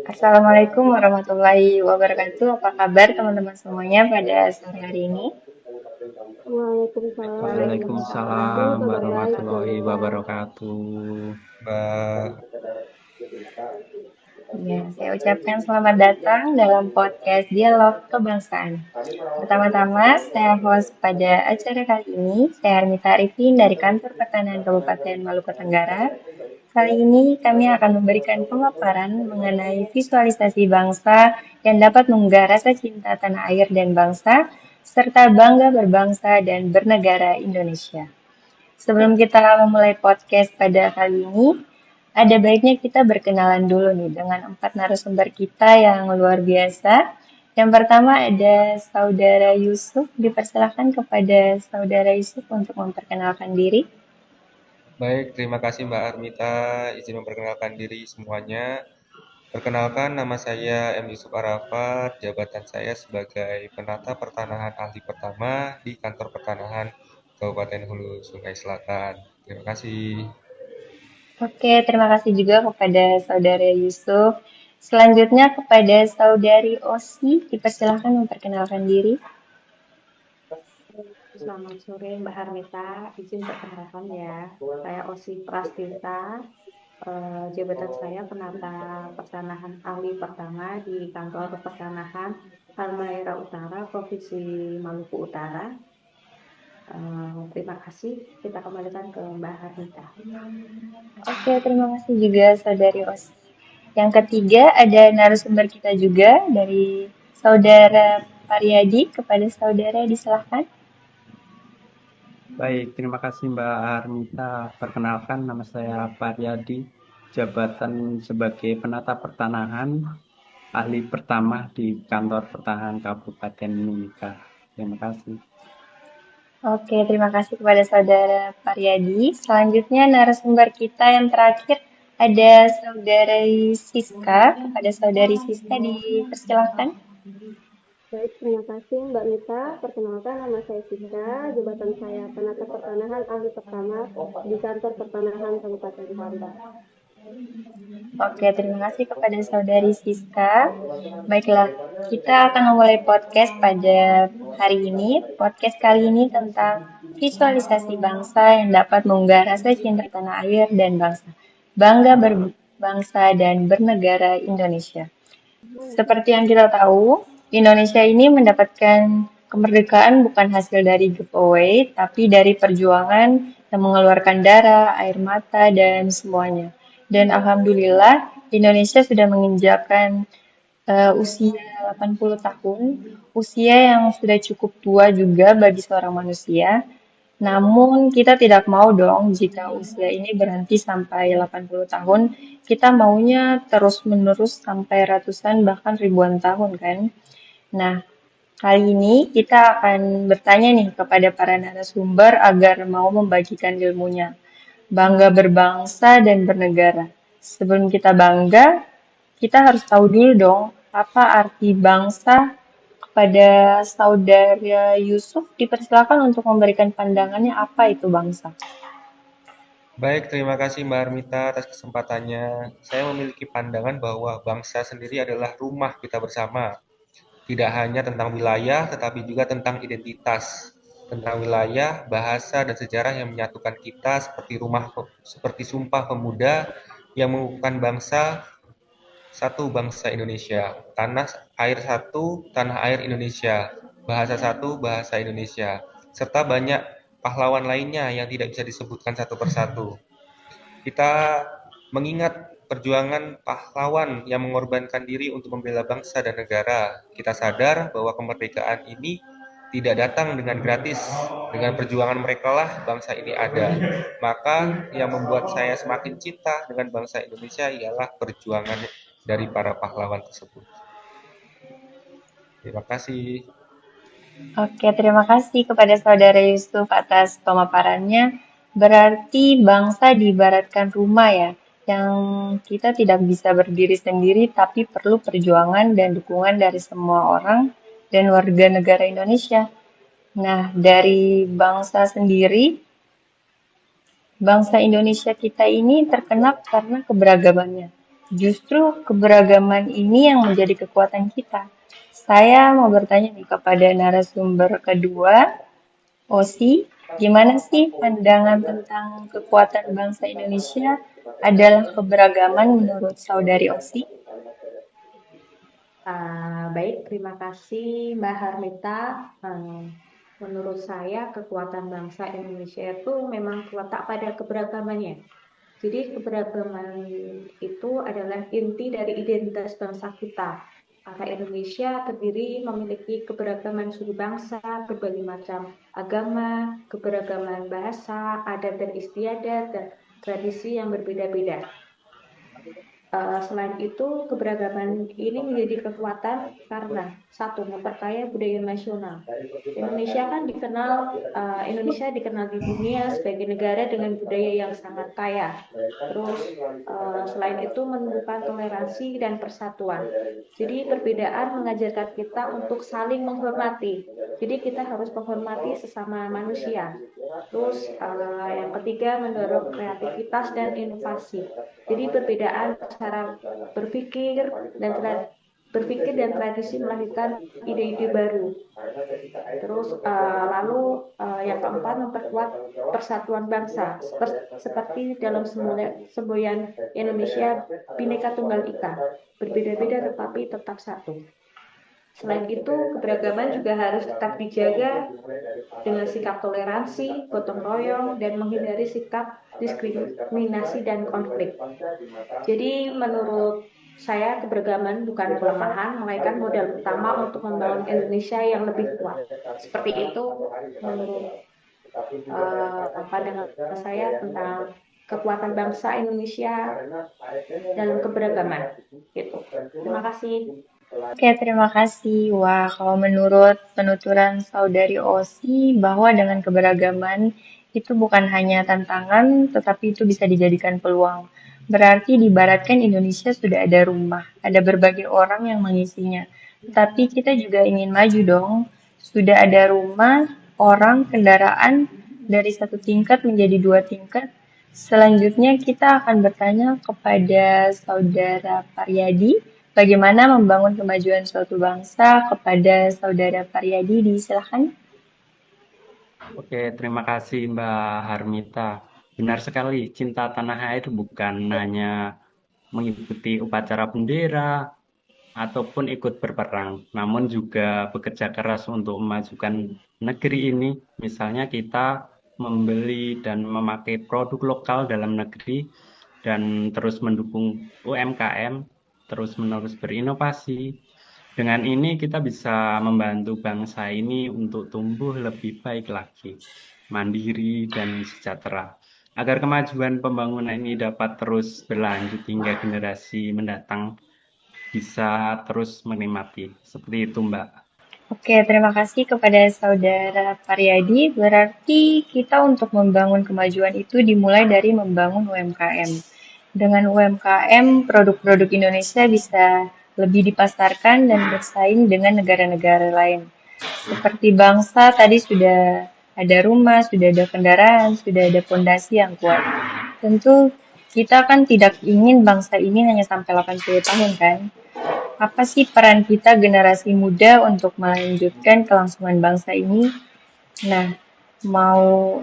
Assalamualaikum warahmatullahi wabarakatuh. Apa kabar teman-teman semuanya pada sore hari ini? Waalaikumsalam warahmatullahi wabarakatuh. Waalaikumsalam Kabar baik, Mbak warahmatullahi Mita. wabarakatuh. Mbak. Ya, saya ucapkan selamat datang dalam podcast Dialog Kebangsaan. Pertama-tama, saya host pada acara kali ini, saya Armita Arifin dari Kantor Pertanahan Kabupaten Maluku Tenggara. Kali ini kami akan memberikan pemaparan mengenai visualisasi bangsa yang dapat menggugah rasa cinta tanah air dan bangsa, serta bangga berbangsa dan bernegara Indonesia. Sebelum kita memulai podcast pada kali ini, ada baiknya kita berkenalan dulu nih dengan 4 narasumber kita yang luar biasa. Yang pertama ada Saudara Yusuf. Dipersilakan kepada Saudara Yusuf untuk memperkenalkan diri. Baik, terima kasih Mbak Armita. Izin memperkenalkan diri semuanya. Perkenalkan, nama saya M. Yusuf Arafat. Jabatan saya sebagai penata pertanahan ahli pertama di Kantor Pertanahan Kabupaten Hulu Sungai Selatan. Terima kasih. Oke, terima kasih juga kepada Saudara Yusuf. Selanjutnya kepada Saudari Osi. Dipersilakan memperkenalkan diri. Selamat sore Mbak Harmita, izin perkenalkan ya. Saya Osi Prastita, jabatan saya penata pertanahan ahli pertama di Kantor Pertanahan Halmahera Utara, Provinsi Maluku Utara. Terima kasih, kita kembalikan ke Mbak Harmita. Oke, terima kasih juga Saudari Osi. Yang ketiga ada narasumber kita juga dari Saudara Pariadi. Kepada Saudara disilahkan. Baik, terima kasih Mbak Armita. Perkenalkan, nama saya Paryadi, jabatan sebagai penata pertanahan ahli pertama di Kantor Pertanahan Kabupaten Mimika. Terima kasih. Oke, terima kasih kepada Saudara Pariadi. Selanjutnya narasumber kita yang terakhir ada Saudari Siska. Kepada Saudari Siska dipersilahkan. Baik, terima kasih Mbak Mita. Perkenalkan, nama saya Siska. Jabatan saya penata pertanahan ahli pertama di Kantor Pertanahan Kabupaten Banda. Oke, terima kasih kepada Saudari Siska. Baiklah, kita akan memulai podcast pada hari ini. Podcast kali ini tentang visualisasi bangsa yang dapat mengunggah rasa cinta tanah air dan bangsa. Bangga berbangsa dan bernegara Indonesia. Seperti yang kita tahu, Indonesia ini mendapatkan kemerdekaan bukan hasil dari giveaway, tapi dari perjuangan yang mengeluarkan darah, air mata, dan semuanya. Dan alhamdulillah, Indonesia sudah menginjakkan usia 80 tahun, usia yang sudah cukup tua juga bagi seorang manusia. Namun kita tidak mau dong jika usia ini berhenti sampai 80 tahun. Kita maunya terus-menerus sampai ratusan bahkan ribuan tahun kan. Nah, kali ini kita akan bertanya nih kepada para narasumber agar mau membagikan ilmunya. Bangga berbangsa dan bernegara. Sebelum kita bangga, kita harus tahu dulu dong apa arti bangsa. Kepada Saudara Yusuf dipersilakan untuk memberikan pandangannya apa itu bangsa. Baik, terima kasih Mbak Armita atas kesempatannya. Saya memiliki pandangan bahwa bangsa sendiri adalah rumah kita bersama. Tidak hanya tentang wilayah, tetapi juga tentang identitas. Tentang wilayah, bahasa, dan sejarah yang menyatukan kita seperti Sumpah Pemuda yang mengukuhkan bangsa satu bangsa Indonesia. Tanah air satu, tanah air Indonesia. Bahasa satu, bahasa Indonesia. Serta banyak pahlawan lainnya yang tidak bisa disebutkan satu persatu. Kita mengingat perjuangan pahlawan yang mengorbankan diri untuk membela bangsa dan negara. Kita sadar bahwa kemerdekaan ini tidak datang dengan gratis. Dengan perjuangan mereka lah bangsa ini ada. Maka yang membuat saya semakin cinta dengan bangsa Indonesia ialah perjuangan dari para pahlawan tersebut. Terima kasih. Oke, terima kasih kepada Saudara Yusuf atas pemaparannya. Berarti bangsa diibaratkan rumah ya, yang kita tidak bisa berdiri sendiri tapi perlu perjuangan dan dukungan dari semua orang dan warga negara Indonesia. Nah, dari bangsa sendiri, bangsa Indonesia kita ini terkenal karena keberagamannya. Justru keberagaman ini yang menjadi kekuatan kita. Saya mau bertanya nih kepada narasumber kedua, Osi, gimana sih pandangan tentang kekuatan bangsa Indonesia adalah keberagaman menurut saudari Osi? Baik, terima kasih Mbak Harmita. Menurut saya kekuatan bangsa Indonesia itu memang terletak pada keberagamannya. Jadi keberagaman itu adalah inti dari identitas bangsa kita. Karena Indonesia terdiri memiliki keberagaman suku bangsa, berbagai macam agama, keberagaman bahasa, adat dan istiadat, dan tradisi yang berbeda-beda. Selain itu, keberagaman ini menjadi kekuatan karena satu, memperkaya budaya nasional. Indonesia dikenal di dunia sebagai negara dengan budaya yang sangat kaya. Terus selain itu menumbuhkan toleransi dan persatuan. Jadi perbedaan mengajarkan kita untuk saling menghormati. Jadi kita harus menghormati sesama manusia. Terus yang ketiga mendorong kreativitas dan inovasi. Jadi perbedaan cara berpikir dan tradisi melahirkan ide-ide baru. Terus lalu yang keempat memperkuat persatuan bangsa seperti dalam semboyan Indonesia Bhinneka Tunggal Ika, berbeda-beda tetapi tetap satu. Selain itu, keberagaman juga harus tetap dijaga dengan sikap toleransi, gotong royong, dan menghindari sikap diskriminasi dan konflik. Jadi menurut saya keberagaman bukan kelemahan, melainkan modal utama untuk membangun Indonesia yang lebih kuat. Seperti itu menurut pandangan saya tentang kekuatan bangsa Indonesia dalam keberagaman. Gitu. Terima kasih. Oke, terima kasih. Wah, kalau menurut penuturan saudari Osi bahwa dengan keberagaman itu bukan hanya tantangan, tetapi itu bisa dijadikan peluang. Berarti diibaratkan Indonesia sudah ada rumah, ada berbagai orang yang mengisinya. Tetapi kita juga ingin maju dong. Sudah ada rumah, orang, kendaraan dari satu tingkat menjadi dua tingkat. Selanjutnya kita akan bertanya kepada saudara Paryadi, bagaimana membangun kemajuan suatu bangsa. Kepada saudara Paryadi, disilahkan. Oke, terima kasih Mbak Harmita. Benar sekali, cinta tanah air bukan hanya mengikuti upacara bendera ataupun ikut berperang, namun juga bekerja keras untuk memajukan negeri ini. Misalnya kita membeli dan memakai produk lokal dalam negeri dan terus mendukung UMKM, terus-menerus berinovasi. Dengan ini kita bisa membantu bangsa ini untuk tumbuh lebih baik lagi, mandiri dan sejahtera. Agar kemajuan pembangunan ini dapat terus berlanjut hingga generasi mendatang bisa terus menikmati. Seperti itu, Mbak. Oke, terima kasih kepada saudara Paryadi. Berarti kita untuk membangun kemajuan itu dimulai dari membangun UMKM. Dengan UMKM, produk-produk Indonesia bisa lebih dipasarkan dan bersaing dengan negara-negara lain. Seperti bangsa tadi sudah ada rumah, sudah ada kendaraan, sudah ada fondasi yang kuat. Tentu kita kan tidak ingin bangsa ini hanya sampai 80 tahun kan? Apa sih peran kita generasi muda untuk melanjutkan kelangsungan bangsa ini? Nah, mau